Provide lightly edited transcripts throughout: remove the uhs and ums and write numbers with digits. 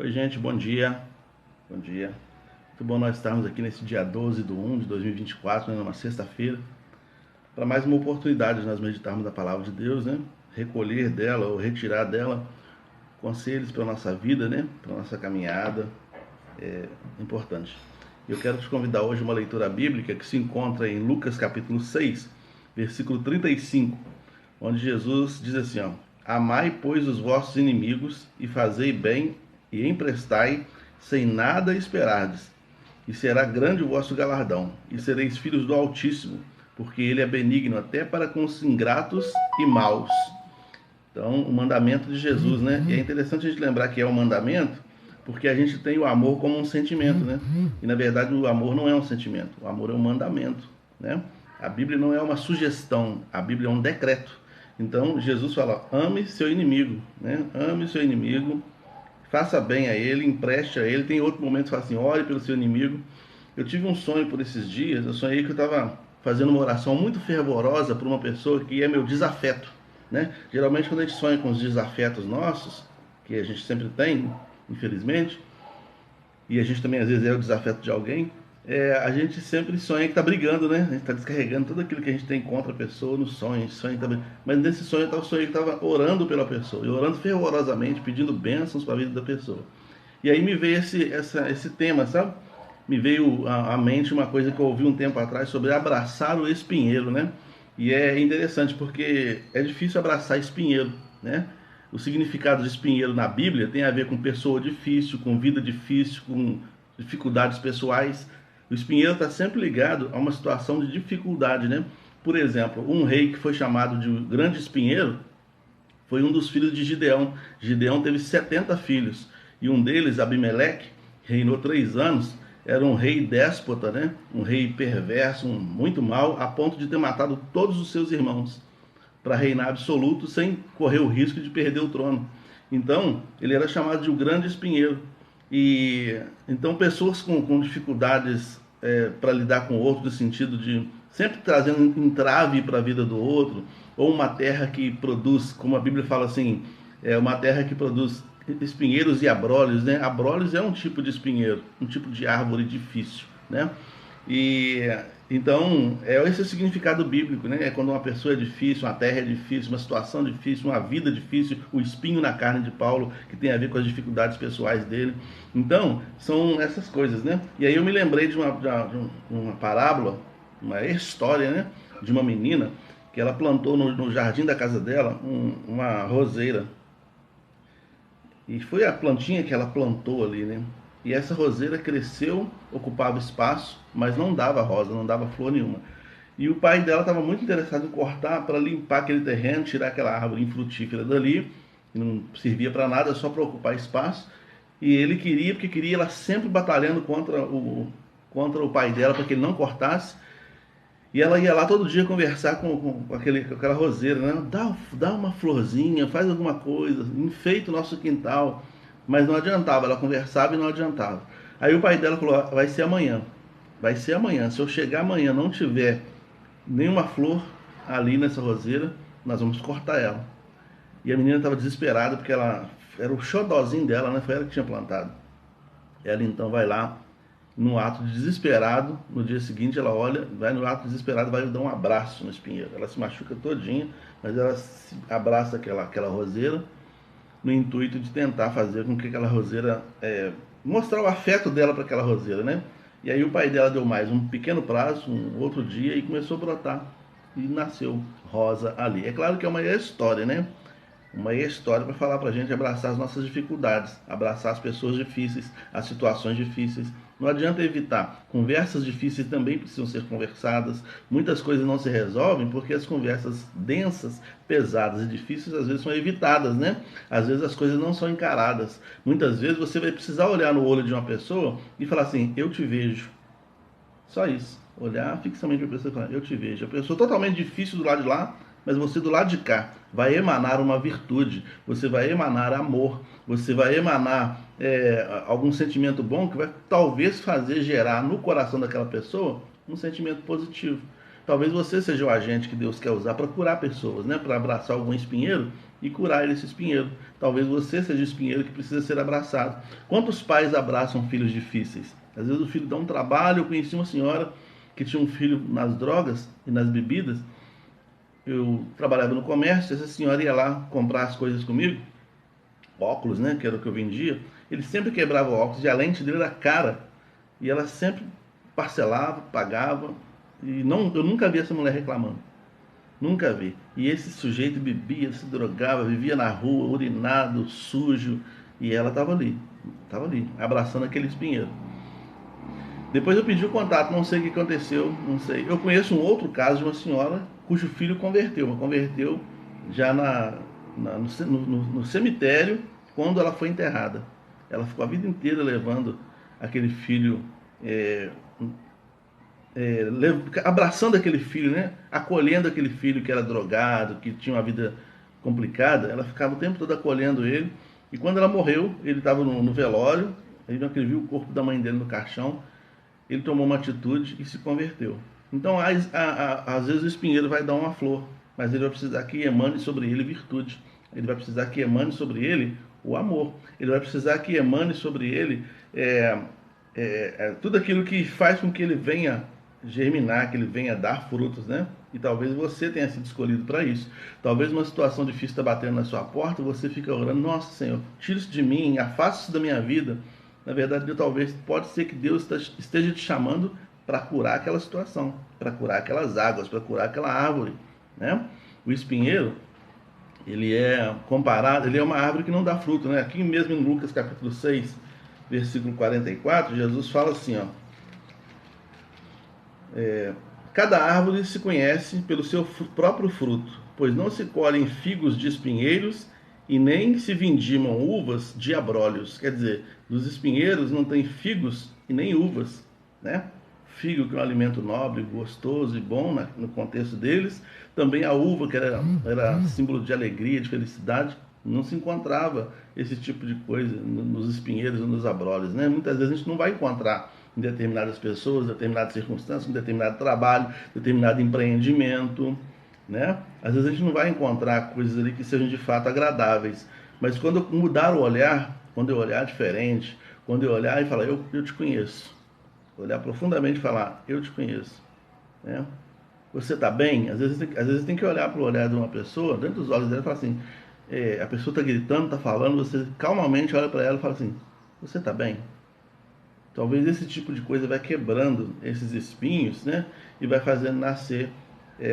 Oi, gente, bom dia. Bom dia. Muito bom nós estarmos aqui nesse dia 12/1 de 2024, né, numa sexta-feira, para mais uma oportunidade de nós meditarmos a palavra de Deus, né? Recolher dela ou retirar dela conselhos para a nossa vida, né? Para a nossa caminhada. É importante. Eu quero te convidar hoje a uma leitura bíblica que se encontra em Lucas capítulo 6, versículo 35, onde Jesus diz assim, ó: Amai, pois, os vossos inimigos e fazei bem e emprestai, sem nada esperardes, e será grande o vosso galardão, e sereis filhos do Altíssimo, porque ele é benigno até para com os ingratos e maus. Então, o mandamento de Jesus, né? E é interessante a gente lembrar que é um mandamento, porque a gente tem o amor como um sentimento, né? E na verdade o amor não é um sentimento, o amor é um mandamento, né? A Bíblia não é uma sugestão, a Bíblia é um decreto. Então Jesus fala: ame seu inimigo, né? Ame seu inimigo, faça bem a ele, empreste a ele. Tem outro momento que fala assim: ore pelo seu inimigo. Eu tive um sonho por esses dias. Eu sonhei que eu estava fazendo uma oração muito fervorosa por uma pessoa que é meu desafeto, né? Geralmente quando a gente sonha com os desafetos nossos, que a gente sempre tem, infelizmente, e a gente também às vezes é o desafeto de alguém, a gente sempre sonha que está brigando, né? A gente está descarregando tudo aquilo que a gente tem contra a pessoa no sonho. Mas nesse sonho eu sonhei que estava orando pela pessoa, e orando fervorosamente, pedindo bênçãos para a vida da pessoa. E aí me veio esse tema, sabe? Me veio à mente uma coisa que eu ouvi um tempo atrás sobre abraçar o espinheiro, né? E é interessante porque é difícil abraçar espinheiro, né? O significado de espinheiro na Bíblia tem a ver com pessoa difícil, com vida difícil, com dificuldades pessoais. O espinheiro está sempre ligado a uma situação de dificuldade, né? Por exemplo, um rei que foi chamado de grande espinheiro foi um dos filhos de Gideão. Gideão teve 70 filhos e um deles, Abimeleque, reinou 3 anos. Era um rei déspota, né? Um rei perverso, muito mau, a ponto de ter matado todos os seus irmãos para reinar absoluto sem correr o risco de perder o trono. Então, ele era chamado de o grande espinheiro. E então pessoas com dificuldades para lidar com o outro, no sentido de sempre trazendo entrave para a vida do outro, ou uma terra que produz, como a Bíblia fala assim, é uma terra que produz espinheiros e abrolhos, né? Abrolhos é um tipo de espinheiro, um tipo de árvore difícil, né? E então esse é o significado bíblico, né? É quando uma pessoa é difícil, uma terra é difícil, uma situação difícil, uma vida difícil, o espinho na carne de Paulo, que tem a ver com as dificuldades pessoais dele. Então, são essas coisas, né? E aí eu me lembrei de uma parábola, uma história, né? De uma menina que ela plantou no jardim da casa dela uma roseira. E foi a plantinha que ela plantou ali, né? E essa roseira cresceu, ocupava espaço, mas não dava rosa, não dava flor nenhuma. E o pai dela estava muito interessado em cortar para limpar aquele terreno, tirar aquela árvore infrutífera dali, que não servia para nada, só para ocupar espaço. E ele queria, porque queria ela sempre batalhando contra o pai dela para que ele não cortasse. E ela ia lá todo dia conversar com aquela roseira, né? Dá uma florzinha, faz alguma coisa, enfeita o nosso quintal. Mas não adiantava, ela conversava e não adiantava. Aí o pai dela falou: vai ser amanhã. Vai ser amanhã. Se eu chegar amanhã e não tiver nenhuma flor ali nessa roseira, nós vamos cortar ela. E a menina estava desesperada porque ela era o xodózinho dela, né? Foi ela que tinha plantado. Ela então vai lá, no ato desesperado, no dia seguinte ela olha, vai no ato desesperado, vai dar um abraço no espinheiro. Ela se machuca todinha, mas ela abraça aquela roseira no intuito de tentar fazer com que aquela roseira, mostrar o afeto dela para aquela roseira, né? E aí o pai dela deu mais um pequeno prazo, um outro dia, e começou a brotar. E nasceu rosa ali. É claro que é uma história, né? Uma história para falar para a gente abraçar as nossas dificuldades, abraçar as pessoas difíceis, as situações difíceis. Não adianta evitar. Conversas difíceis também precisam ser conversadas. Muitas coisas não se resolvem porque as conversas densas, pesadas e difíceis às vezes são evitadas, né? Às vezes as coisas não são encaradas. Muitas vezes você vai precisar olhar no olho de uma pessoa e falar assim: eu te vejo. Só isso. Olhar fixamente para a pessoa e falar: eu te vejo. A pessoa totalmente difícil do lado de lá, mas você do lado de cá vai emanar uma virtude, você vai emanar amor, você vai emanar algum sentimento bom que vai talvez fazer gerar no coração daquela pessoa um sentimento positivo. Talvez você seja o agente que Deus quer usar para curar pessoas, né? Para abraçar algum espinheiro e curar esse espinheiro. Talvez você seja o espinheiro que precisa ser abraçado. Quantos pais abraçam filhos difíceis? Às vezes o filho dá um trabalho. Eu conheci uma senhora que tinha um filho nas drogas e nas bebidas. Eu trabalhava no comércio, essa senhora ia lá comprar as coisas comigo, óculos, né, que era o que eu vendia. Ele sempre quebrava o óculos e a lente dele era cara. E ela sempre parcelava, pagava. E não, eu nunca vi essa mulher reclamando. Nunca vi. E esse sujeito bebia, se drogava, vivia na rua, urinado, sujo. E ela estava ali, abraçando aquele espinheiro. Depois eu pedi o contato, não sei o que aconteceu, não sei. Eu conheço um outro caso de uma senhora cujo filho converteu, mas converteu já no cemitério quando ela foi enterrada. Ela ficou a vida inteira levando aquele filho, abraçando aquele filho, né? Acolhendo aquele filho que era drogado, que tinha uma vida complicada. Ela ficava o tempo todo acolhendo ele. E quando ela morreu, ele estava no velório, ele viu o corpo da mãe dele no caixão. Ele tomou uma atitude e se converteu. Então, às vezes o espinheiro vai dar uma flor, mas ele vai precisar que emane sobre ele virtude. Ele vai precisar que emane sobre ele o amor. Ele vai precisar que emane sobre ele tudo aquilo que faz com que ele venha germinar, que ele venha dar frutos, né? E talvez você tenha sido escolhido para isso. Talvez uma situação difícil está batendo na sua porta e você fica orando: nossa, Senhor, tira isso de mim, afasta isso da minha vida. Na verdade, talvez pode ser que Deus esteja te chamando para curar aquela situação, para curar aquelas águas, para curar aquela árvore, né? O espinheiro, ele é comparado, ele é uma árvore que não dá fruto, né? Aqui mesmo em Lucas capítulo 6, versículo 44, Jesus fala assim, ó: cada árvore se conhece pelo seu próprio fruto, pois não se colhem figos de espinheiros e nem se vindimam uvas de abrolhos. Quer dizer, dos espinheiros não tem figos e nem uvas, né? Figo, que é um alimento nobre, gostoso e bom, né, no contexto deles. Também a uva, que era símbolo de alegria, de felicidade. Não se encontrava esse tipo de coisa nos espinheiros ou nos abrolhos, né? Muitas vezes a gente não vai encontrar em determinadas pessoas, em determinadas circunstâncias, em determinado trabalho, determinado empreendimento, né? Às vezes a gente não vai encontrar coisas ali que sejam de fato agradáveis, mas quando eu mudar o olhar, quando eu olhar diferente, quando eu olhar e falar: eu te conheço, olhar profundamente e falar: eu te conheço, né? Você está bem? Às vezes tem que olhar para o olhar de uma pessoa, dentro dos olhos dela, e falar assim: a pessoa está gritando, está falando, você calmamente olha para ela e fala assim: você está bem? Talvez esse tipo de coisa vai quebrando esses espinhos, né? E vai fazendo nascer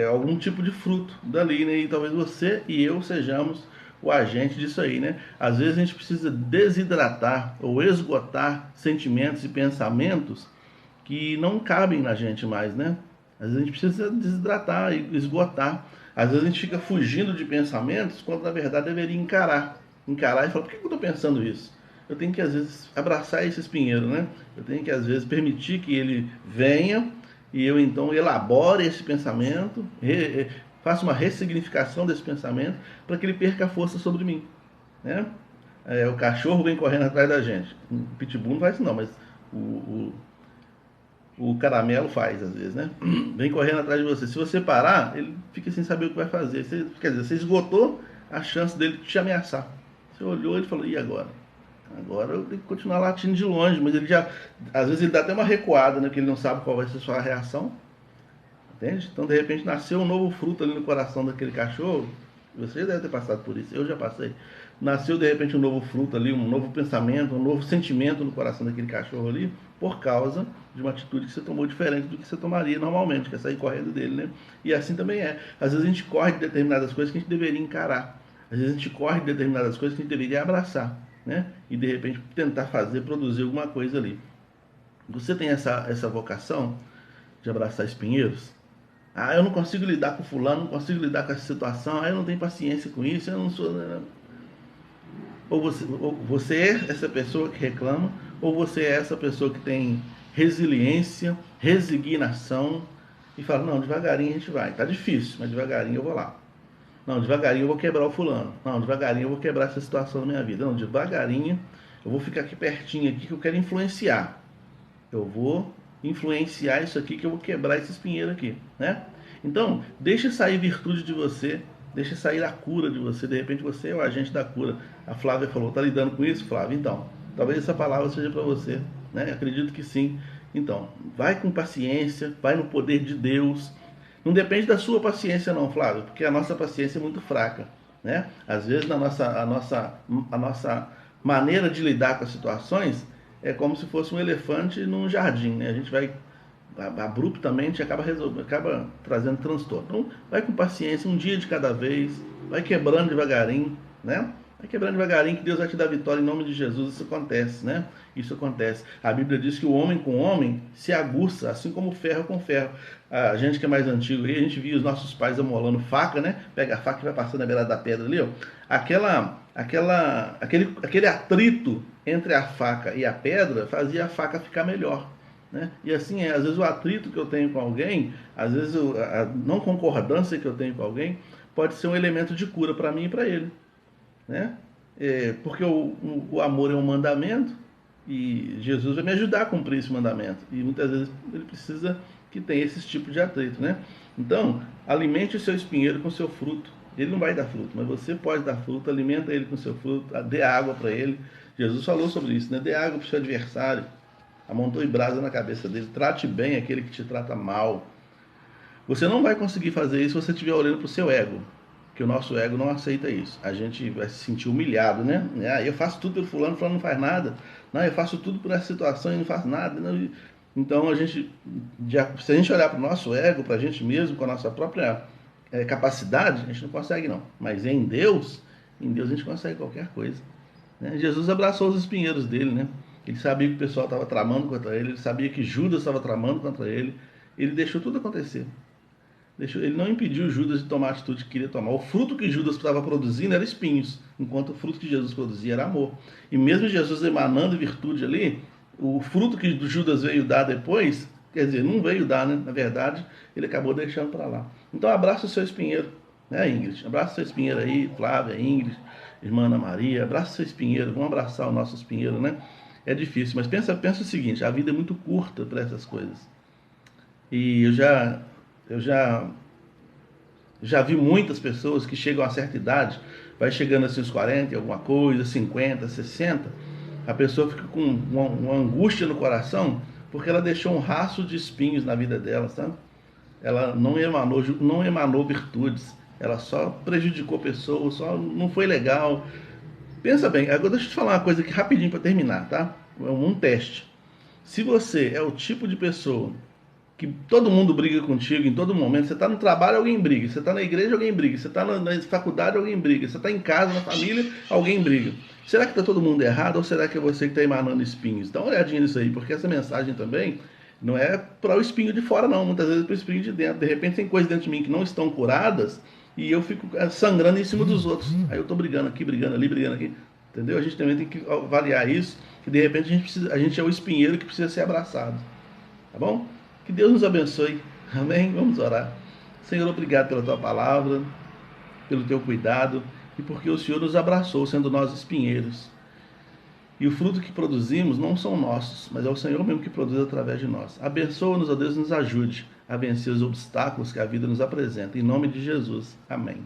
algum tipo de fruto dali, né? E talvez você e eu sejamos o agente disso aí, né? Às vezes a gente precisa desidratar ou esgotar sentimentos e pensamentos que não cabem na gente mais, né? Às vezes a gente precisa desidratar e esgotar. Às vezes a gente fica fugindo de pensamentos quando na verdade deveria encarar. Encarar e falar: por que eu estou pensando isso? Eu tenho que às vezes abraçar esse espinheiro, né? Eu tenho que às vezes permitir que ele venha e eu então elabore esse pensamento, faça uma ressignificação desse pensamento para que ele perca a força sobre mim, né? O cachorro vem correndo atrás da gente. O pitbull não faz isso não, mas o caramelo faz às vezes, né? Vem correndo atrás de você. Se você parar, ele fica sem saber o que vai fazer. Quer dizer, você esgotou a chance dele te ameaçar. Você olhou e falou: e agora? Agora eu tenho que continuar latindo de longe, mas ele já, às vezes ele dá até uma recuada, né? Porque ele não sabe qual vai ser a sua reação, entende? Então de repente nasceu um novo fruto ali no coração daquele cachorro. Você deve ter passado por isso, eu já passei. Nasceu de repente um novo fruto ali, um novo pensamento, um novo sentimento no coração daquele cachorro ali, por causa de uma atitude que você tomou diferente do que você tomaria normalmente, que é sair correndo dele, né? E assim também é. Às vezes a gente corre de determinadas coisas que a gente deveria encarar. Às vezes a gente corre de determinadas coisas que a gente deveria abraçar, né? E de repente tentar produzir alguma coisa ali. Você tem essa vocação de abraçar espinheiros? Ah, eu não consigo lidar com fulano, não consigo lidar com essa situação, eu não tenho paciência com isso, eu não sou... Ou você é essa pessoa que reclama, ou você é essa pessoa que tem resiliência, resignação e fala: não, devagarinho a gente vai, tá difícil, mas devagarinho eu vou lá. Não, devagarinho eu vou quebrar o fulano. Não, devagarinho eu vou quebrar essa situação na minha vida. Não, devagarinho eu vou ficar aqui pertinho aqui que eu quero influenciar. Eu vou influenciar isso aqui que eu vou quebrar esse espinheiro aqui, né? Então, deixe sair virtude de você, deixe sair a cura de você. De repente você é o agente da cura. A Flávia falou, tá lidando com isso, Flávia? Então, talvez essa palavra seja para você, né? Acredito que sim. Então, vai com paciência, vai no poder de Deus. Não depende da sua paciência não, Flávio, porque a nossa paciência é muito fraca, né? Às vezes a nossa maneira de lidar com as situações é como se fosse um elefante num jardim, né? A gente vai abruptamente acaba trazendo transtorno. Então, vai com paciência, um dia de cada vez, vai quebrando devagarinho, né? Vai quebrando devagarinho que Deus vai te dar vitória em nome de Jesus. Isso acontece, né? Isso acontece. A Bíblia diz que o homem com homem se aguça, assim como o ferro com ferro. A gente que é mais antigo aí, a gente via os nossos pais amolando faca, né? Pega a faca e vai passando na beira da pedra ali, ó. Aquele atrito entre a faca e a pedra fazia a faca ficar melhor. Né? E assim às vezes o atrito que eu tenho com alguém, às vezes a não concordância que eu tenho com alguém, pode ser um elemento de cura para mim e para ele. Né? Porque o amor é um mandamento e Jesus vai me ajudar a cumprir esse mandamento. E muitas vezes ele precisa que tenha esse tipo de atrito. Né? Então, alimente o seu espinheiro com o seu fruto. Ele não vai dar fruto, mas você pode dar fruto, alimenta ele com o seu fruto, dê água para ele. Jesus falou sobre isso, né? Dê água para o seu adversário. Amontoe brasa na cabeça dele, trate bem aquele que te trata mal. Você não vai conseguir fazer isso se você estiver olhando para o seu ego, que o nosso ego não aceita isso. A gente vai se sentir humilhado, né? Eu faço tudo pelo fulano não faz nada. Não, eu faço tudo por essa situação e não faço nada. Não. Então, se a gente olhar para o nosso ego, para a gente mesmo, com a nossa própria capacidade, a gente não consegue não. Mas em Deus a gente consegue qualquer coisa. Né? Jesus abraçou os espinheiros dele, né? Ele sabia que o pessoal estava tramando contra ele, ele sabia que Judas estava tramando contra ele, ele deixou tudo acontecer. Ele não impediu Judas de tomar a atitude que queria tomar. O fruto que Judas estava produzindo era espinhos, enquanto o fruto que Jesus produzia era amor. E mesmo Jesus emanando virtude ali, o fruto que Judas veio dar depois, quer dizer, não veio dar, né? Na verdade, ele acabou deixando para lá. Então abraça o seu espinheiro, né, Ingrid? Abraça o seu espinheiro aí, Flávia, Ingrid, irmã Ana Maria, abraça o seu espinheiro, vamos abraçar o nosso espinheiro, né? É difícil, mas pensa o seguinte, a vida é muito curta para essas coisas. E eu já vi muitas pessoas que chegam a certa idade, vai chegando assim os 40 e alguma coisa, 50, 60, a pessoa fica com uma angústia no coração, porque ela deixou um rastro de espinhos na vida dela, sabe? Ela não emanou virtudes, ela só prejudicou pessoas, só não foi legal. Pensa bem, agora deixa eu te falar uma coisa aqui rapidinho para terminar, tá? Um teste. Se você é o tipo de pessoa que todo mundo briga contigo em todo momento, você está no trabalho, alguém briga, você está na igreja, alguém briga, você está na faculdade, alguém briga, você está em casa, na família, alguém briga. Será que está todo mundo errado ou será que é você que está emanando espinhos? Dá uma olhadinha nisso aí, porque essa mensagem também não é para o espinho de fora não, muitas vezes é para o espinho de dentro. De repente tem coisas dentro de mim que não estão curadas e eu fico sangrando em cima dos outros. Aí eu estou brigando aqui, brigando ali, brigando aqui. Entendeu? A gente também tem que avaliar isso, que de repente a gente é o espinheiro que precisa ser abraçado. Tá bom? Que Deus nos abençoe. Amém? Vamos orar. Senhor, obrigado pela tua palavra, pelo teu cuidado e porque o Senhor nos abraçou, sendo nós espinheiros. E o fruto que produzimos não são nossos, mas é o Senhor mesmo que produz através de nós. Abençoa-nos, ó Deus, e nos ajude a vencer os obstáculos que a vida nos apresenta. Em nome de Jesus. Amém.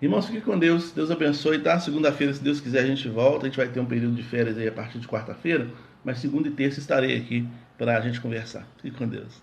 Irmãos, fiquem com Deus. Deus abençoe, tá? Segunda-feira, se Deus quiser, a gente volta. A gente vai ter um período de férias aí a partir de quarta-feira, mas segunda e terça estarei aqui para a gente conversar. Fique com Deus.